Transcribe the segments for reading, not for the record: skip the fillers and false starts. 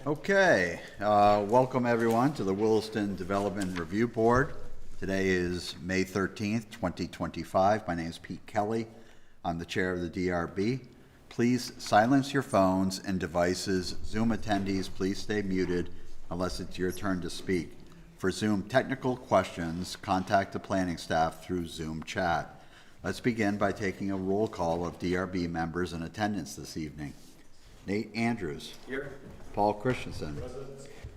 Okay, welcome everyone to the Williston Development Review Board. Today is May 13th, 2025. My name is Pete Kelly. I'm the chair of the DRB. Please silence your phones and devices. Zoom attendees, please stay muted unless it's your turn to speak. For Zoom technical questions, contact the planning staff through Zoom chat. Let's begin by taking a roll call of DRB members in attendance this evening. Nate Andrews. Here. Paul Christensen. Present.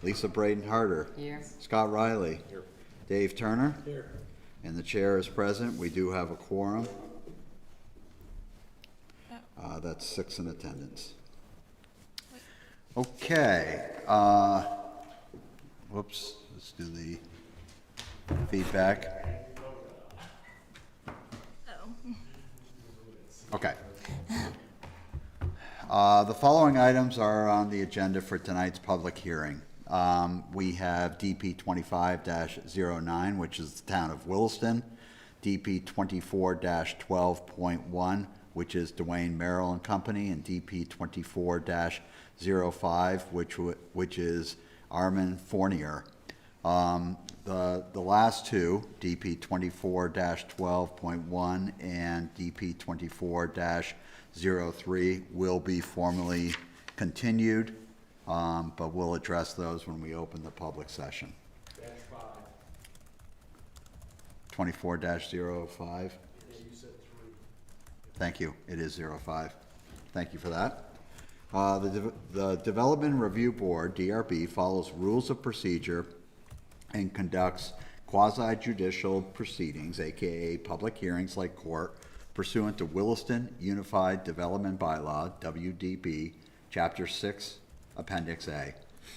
Lisa Braden-Harder. Here. Scott Riley. Here. Dave Turner. Here. And the chair is present. We do have a quorum. That's 6 in attendance. Okay. Whoops. Let's do the feedback. Okay. The following items are on the agenda for tonight's public hearing. We have DP 25-09, which is the Town of Williston, DP 24-12.1, which is Duane, Merrill and Company, and DP 24-05, which is Armand, Fournier. The last two, DP 24-12.1 and DP 24-03, will be formally continued, but we'll address those when we open the public session. 24-05. Thank you. It is 05. Thank you for that. The Development Review Board, DRB, follows rules of procedure and conducts quasi-judicial proceedings, aka public hearings like court, pursuant to Williston Unified Development Bylaw, WDB, Chapter 6, Appendix A.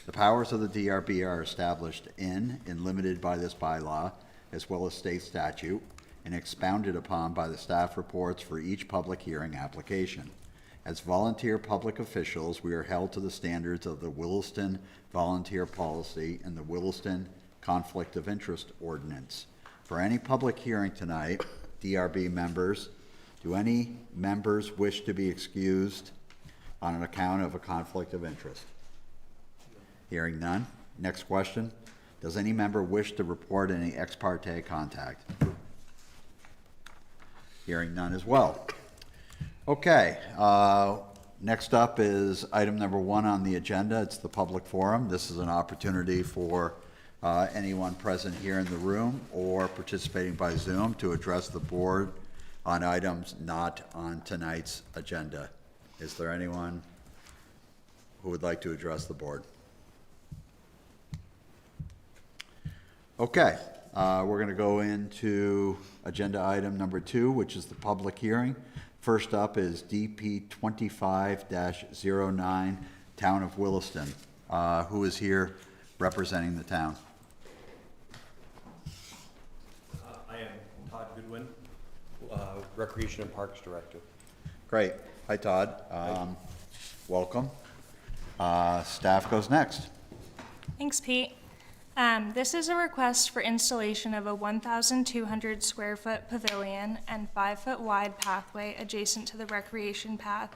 The powers of the DRB are established in and limited by this bylaw, as well as state statute, and expounded upon by the staff reports for each public hearing application. As volunteer public officials, we are held to the standards of the Williston Volunteer Policy and the Williston Conflict of Interest Ordinance. For any public hearing tonight, DRB members, do any members wish to be excused on an account of a conflict of interest? Hearing none. Next question. Does any member wish to report any ex parte contact? Hearing none as well. Okay, next up is item number 1 on the agenda. It's the public forum. This is an opportunity for anyone present here in the room or participating by Zoom to address the board on items not on tonight's agenda. Is there anyone who would like to address the board? Okay, we're going to go into agenda item number 2, which is the public hearing. First up is DP 25-09, Town of Williston. Who is here representing the town? I am Todd Goodwin, Recreation and Parks Director. Great. Hi, Todd. Welcome. Staff goes next. Thanks, Pete. This is a request for installation of a 1,200 square foot pavilion and 5-foot wide pathway adjacent to the recreation path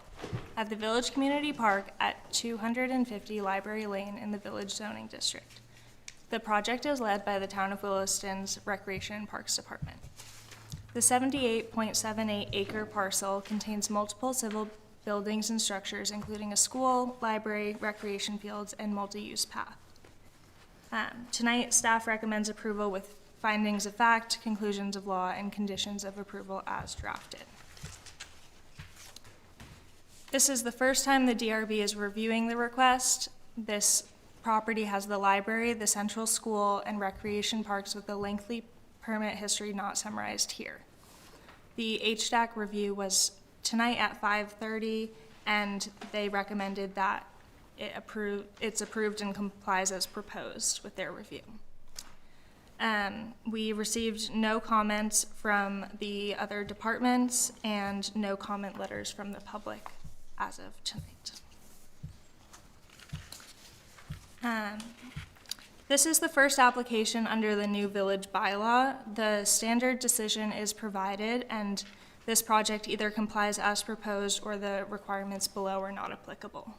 at the Village Community Park at 250 Library Lane in the Village Zoning District. The project is led by the Town of Williston's Recreation and Parks Department. The 78.78 acre parcel contains multiple civil buildings and structures, including a school, library, recreation fields, and multi-use path. Tonight, staff recommends approval with findings of fact, conclusions of law, and conditions of approval as drafted. This is the first time the DRB is reviewing the request. This property has the library, the central school, and recreation parks with a lengthy permit history not summarized here. The HDAC review was tonight at 5:30, and they recommended that it's approved and complies as proposed with their review. We received no comments from the other departments and no comment letters from the public as of tonight. This is the first application under the new village bylaw. The standard decision is provided, and this project either complies as proposed or the requirements below are not applicable.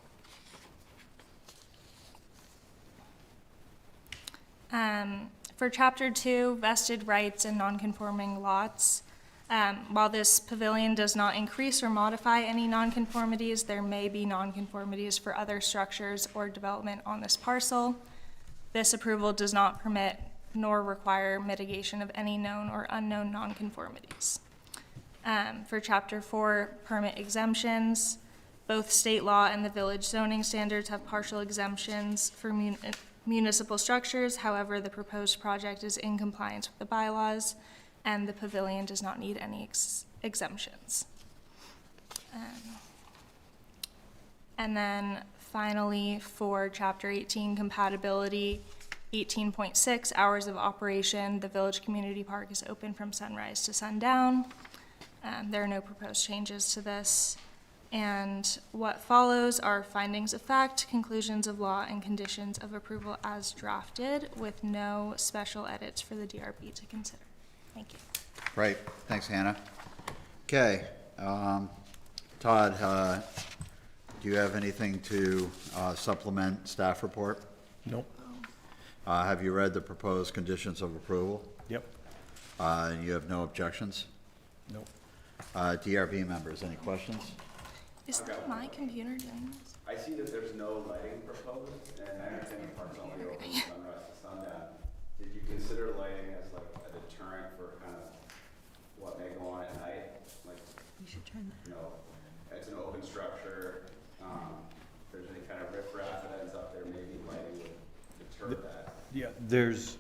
For Chapter 2, vested rights and nonconforming lots, while this pavilion does not increase or modify any nonconformities, there may be nonconformities for other structures or development on this parcel. This approval does not permit nor require mitigation of any known or unknown nonconformities. For Chapter 4, permit exemptions, both state law and the village zoning standards have partial exemptions for municipal structures. However, the proposed project is in compliance with the bylaws, and the pavilion does not need any exemptions. And then finally, for Chapter 18, compatibility, 18.6, hours of operation, the Village Community Park is open from sunrise to sundown. There are no proposed changes to this. And what follows are findings of fact, conclusions of law, and conditions of approval as drafted, with no special edits for the DRB to consider. Thank you. Great, thanks, Hannah. Okay, Todd, do you have anything to supplement staff report? Nope. Have you read the proposed conditions of approval? Yep. And you have no objections? Nope. DRB members, any questions? Is my computer doing this? I see that there's no lighting proposed, and I understand the park's only open sunrise to sundown. Did you consider lighting as like a deterrent for kind of what may go on at night? Like, You should turn that. you know, it's an open structure, if there's any kind of riffraff that ends up there, maybe lighting would deter that. Yeah, there's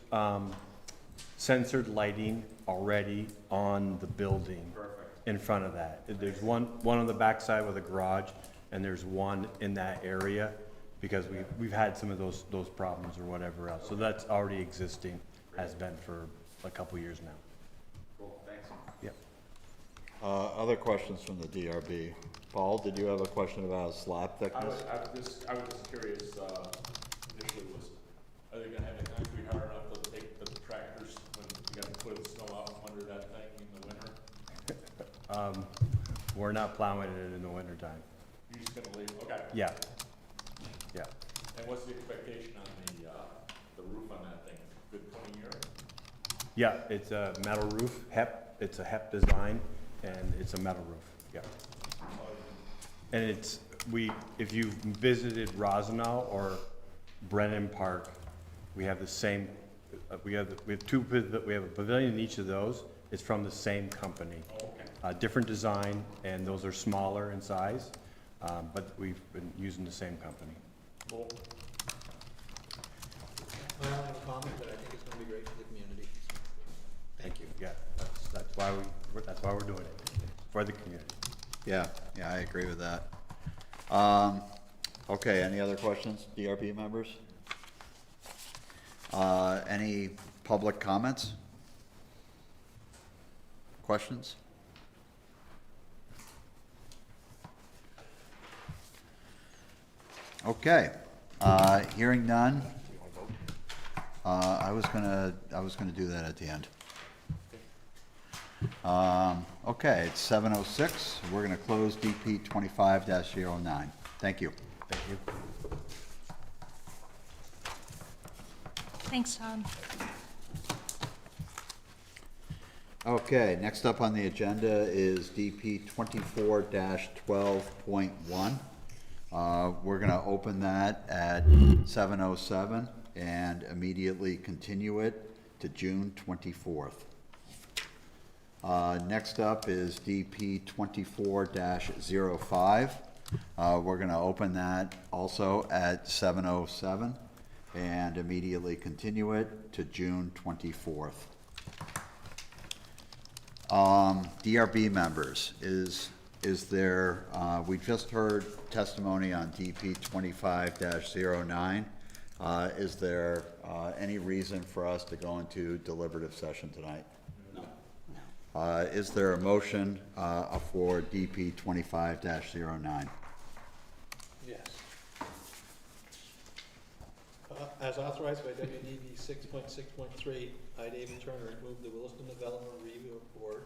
censored lighting already on the building. Perfect. In front of that. There's one on the backside with a garage, and there's one in that area, because we've had some of those problems or whatever else. So that's already existing, has been for a couple years now. Cool, thanks. Yep. Other questions from the DRB? Paul, did you have a question about slab I thickness? was just curious, initially are they gonna have the concrete hard enough to take the tractors when you gotta clear the snow out from under that thing in the winter? We're not plowing it in the wintertime. You're just gonna leave, okay. Yeah. Yeah. And what's the expectation on the roof on that thing? Good 20 year? Yeah, it's a metal roof, HEP, it's a HEP design, and it's a metal roof, yeah. And it's, if you've visited Rosenau or Brennan Park, we have the same, we have a pavilion in each of those. It's from the same company. Oh, okay. Different design, and those are smaller in size, but we've been using the same company. Cool. I don't have a comment, but I think it's gonna be great for the community. Thank you. Yeah, that's why we're doing it, for the community. Yeah, I agree with that. Okay, any other questions, DRB members? Any public comments? Questions? Okay, hearing none. I was gonna do that at the end. Okay, it's 7:06. We're gonna close DP 25-09. Thank you. Thank you. Thanks, Todd. Okay, next up on the agenda is DP 24-12.1. We're gonna open that at 7:07 and immediately continue it to June 24th. Next up is DP 24-05. We're gonna open that also at 7:07 and immediately continue it to June 24th. DRB members, is there, we just heard testimony on DP 25-09. Is there any reason for us to go into deliberative session tonight? No. Is there a motion for DP 25-09? Yes. As authorized by WDB 6.6.3, I, David Turner, move the Williston Development Review Board,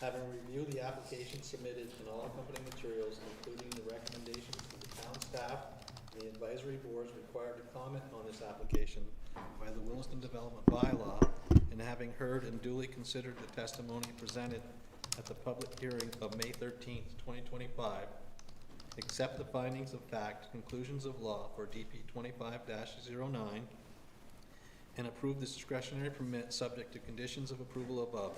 having reviewed the application submitted and all accompanying materials, including the recommendations to the town staff The advisory board is required to comment on this application by the Williston Development Bylaw, and having heard and duly considered the testimony presented at the public hearing of May 13th, 2025, accept the findings of fact, conclusions of law for DP 25-09, and approve the discretionary permit subject to conditions of approval above.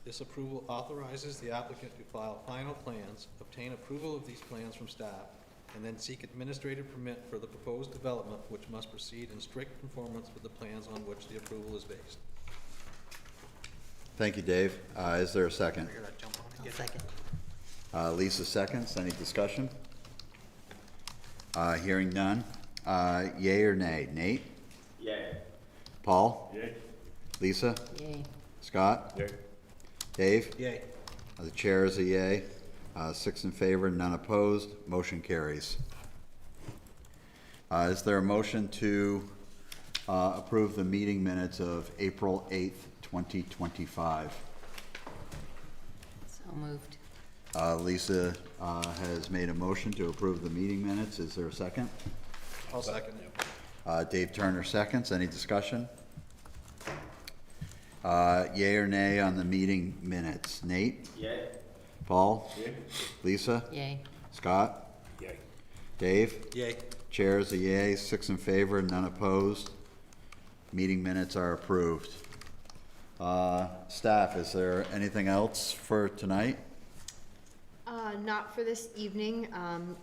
This approval authorizes the applicant to file final plans, obtain approval of these plans from staff, and then seek administrative permit for the proposed development, which must proceed in strict conformance with the plans on which the approval is based. Thank you, Dave. Is there a second? Second. Lisa seconds. Any discussion? Hearing none. Yay or nay? Nate? Yay. Paul? Yay. Lisa? Yay. Scott? Yay. Dave? Yay. The chair is a yay. 6 in favor, none opposed. Motion carries. Is there a motion to approve the meeting minutes of April 8th, 2025? So moved. Lisa has made a motion to approve the meeting minutes. Is there a second? I'll second it. Dave Turner seconds. Any discussion? Yay or nay on the meeting minutes? Nate? Yay. Paul? Yay. Lisa? Yay. Scott? Yay. Dave? Yay. Chair is a yay, 6 in favor, none opposed. Meeting minutes are approved. Staff, is there anything else for tonight? Not for this evening.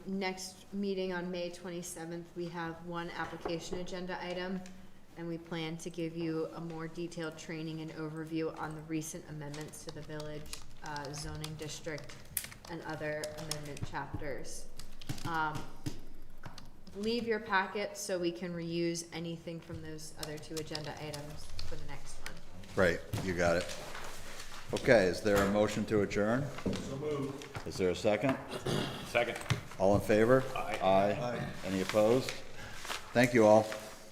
Next meeting on May 27th, we have one application agenda item, and we plan to give you a more detailed training and overview on the recent amendments to the village zoning district and other amendment chapters. Leave your packet so we can reuse anything from those other two agenda items for the next one. Right, you got it. Okay, is there a motion to adjourn? So moved. Is there a second? Second. All in favor? Aye. Aye. Any opposed? Thank you all.